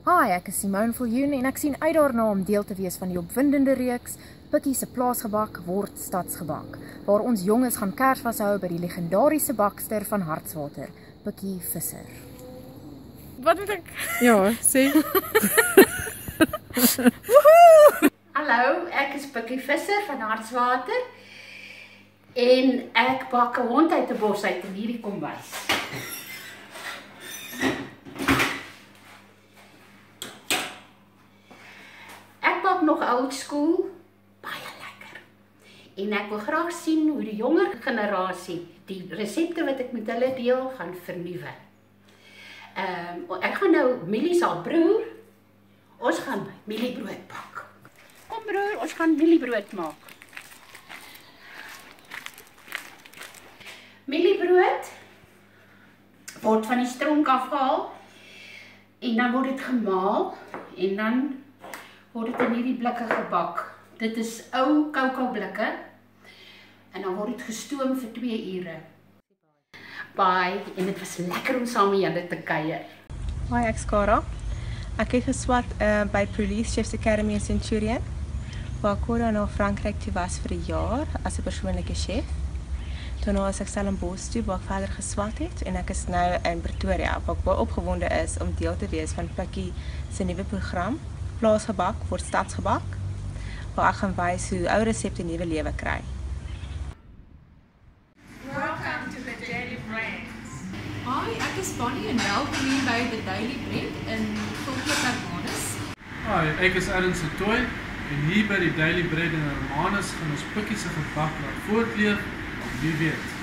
Hi, ek is Simone Viljoen en ek sien uit daarna om deel te wees van die opwindende reeks Pikkie se plaasgebak word stadsgebak, waar ons jonges gaan Kersfees hou by die legendariese bakster van Hartswater, Pikkie Visser. Wat moet ek? Ja, sê. Hallo, ek is Pikkie Visser van Hartswater en ek bak 'n hond uit 'n bos uit in hierdie kombuis. Ek bak nog old school, baie lekker. En ek wil graag sien hoe die jonger generasie die resepte wat ek met hulle deel gaan vernuwe. Ek gaan nou Millie se broer, ons gaan mieliebrood bak. Kom broer, ons gaan mieliebrood maak. Mieliebrood word van die stronk afgehaal en dan word dit gemaal en dan word dit in hierdie blikke gebak. Dit is ou kakao blikke en dan word dit gestoom vir 2 ure. Bye, en dit was lekker om saam met julle te kuier. Hi, ek is Kara. Ek het geswat by Police Chefs Academy in Centurion, waar ek na Frankryk toe was vir 'n jaar as 'n persoonlike chef. Daarna is ek Stellenbosch toe, waar ek verder geswat het, en ek is nou in Pretoria, waar ek baie opgewonde is om deel te wees van Pikkie se nuwe program, Plaasgebak word stadsgebak, waar ek gaan wys hoe ou resepte nuwe lewe kry. Welcome to the Daily Bread. Hi, ek is Bonnie en welkom hier by the Daily Bread in Volklip Hermanus. Hi, ek is Ellen Setoy en hier by die Daily Bread in Hermanus gaan ons Pikkie se gebak laat voortleef, wie weet.